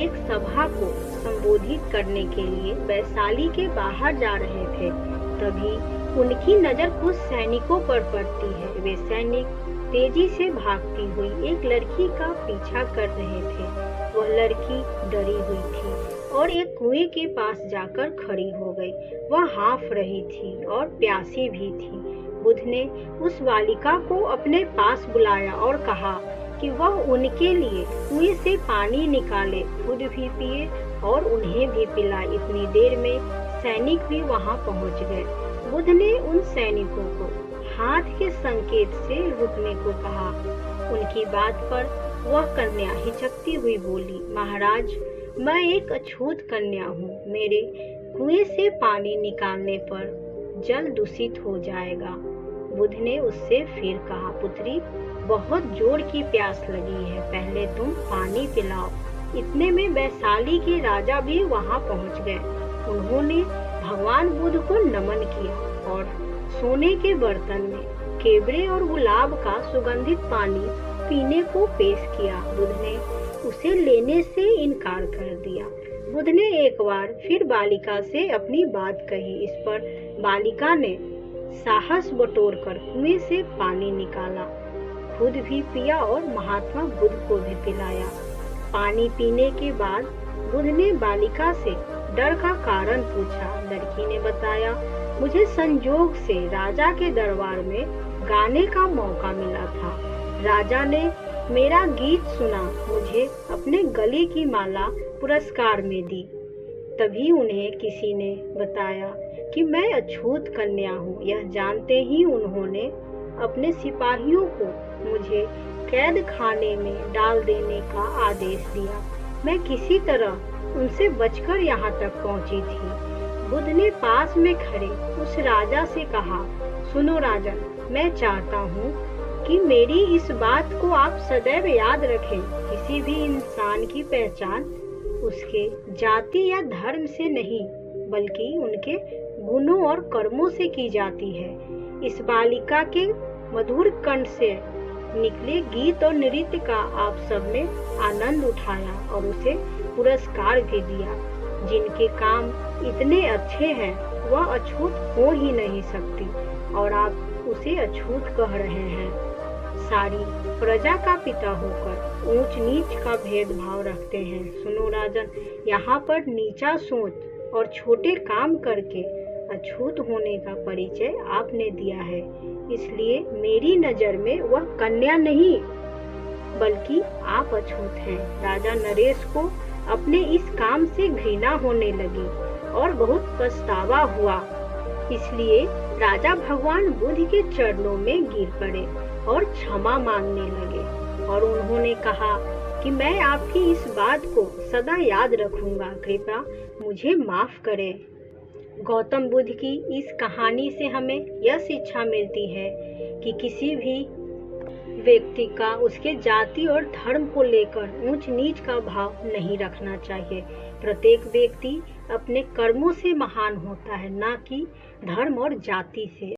एक सभा को संबोधित करने के लिए वैशाली के बाहर जा रहे थे। तभी उनकी नजर कुछ सैनिकों पर पड़ती है। वे सैनिक तेजी से भागती हुई एक लड़की का पीछा कर रहे थे। वह लड़की डरी हुई थी और एक कुएं के पास जाकर खड़ी हो गई। वह हाँफ रही थी और प्यासी भी थी। बुद्ध ने उस बालिका को अपने पास बुलाया और कहा कि वह उनके लिए कुएं से पानी निकाले, खुद भी पिए और उन्हें भी पिलाए। इतनी देर में सैनिक भी वहां पहुंच गए। बुद्ध ने उन सैनिकों को हाथ के संकेत से रुकने को कहा। उनकी बात पर वह कन्या हिचकती हुई बोली, महाराज, मैं एक अछूत कन्या हूँ। मेरे कुएं से पानी निकालने पर जल दूषित हो जाएगा। बुद्ध ने उससे फिर कहा, पुत्री, बहुत जोर की प्यास लगी है, पहले तुम पानी पिलाओ। इतने में वैशाली के राजा भी वहां पहुंच गए। उन्होंने भगवान बुद्ध को नमन किया और सोने के बर्तन में केवड़े और गुलाब का सुगंधित पानी पीने को पेश किया। बुद्ध ने उसे लेने से इनकार कर दिया। बुद्ध ने एक बार फिर बालिका से अपनी बात कही। इस पर बालिका ने साहस बटोरकर कुएं से पानी निकाला, खुद भी पिया और महात्मा बुद्ध को भी पिलाया। पानी पीने के बाद बुद्ध ने बालिका से डर का कारण पूछा। लड़की ने बताया, मुझे संजोग से राजा के दरबार में गाने का मौका मिला था। राजा ने मेरा गीत सुना, मुझे अपने गले की माला पुरस्कार में दी। तभी उन्हें किसी ने बताया कि मैं अछूत कन्या हूँ। यह जानते ही उन्होंने अपने सिपाहियों को मुझे कैद खाने में डाल देने का आदेश दिया। मैं किसी तरह उनसे बचकर यहाँ तक पहुँची थी। बुद्ध ने पास में खड़े उस राजा से कहा, सुनो राजन, मैं चाहता हूँ कि मेरी इस बात को आप सदैव याद रखें। किसी भी इंसान की पहचान उसके जाति या धर्म से नहीं, बल्कि उनके गुणों और कर्मों से की जाती है। इस बालिका के मधुर कंठ से निकले गीत और नृत्य का आप सबने आनंद उठाया और उसे पुरस्कार भी दिया। जिनके काम इतने अच्छे हैं वह अछूत हो ही नहीं सकती और आप उसे अछूत कह रहे हैं। सारी प्रजा का पिता होकर ऊंच नीच का भेदभाव रखते हैं। सुनो राजन, यहाँ पर नीचा सोच और छोटे काम करके अछूत होने का परिचय आपने दिया है। इसलिए मेरी नजर में वह कन्या नहीं बल्कि आप अछूत हैं। राजा नरेश को अपने इस काम से घृणा होने लगी और बहुत पछतावा हुआ। इसलिए राजा भगवान बुद्ध के चरणों में गिर पड़े और क्षमा मांगने लगे और उन्होंने कहा कि मैं आपकी इस बात को सदा याद रखूंगा, कृपया मुझे माफ करें। गौतम बुद्ध की इस कहानी से हमें यह शिक्षा मिलती है कि किसी भी व्यक्ति का उसके जाति और धर्म को लेकर ऊंच नीच का भाव नहीं रखना चाहिए। प्रत्येक व्यक्ति अपने कर्मों से महान होता है, ना कि धर्म और जाति से।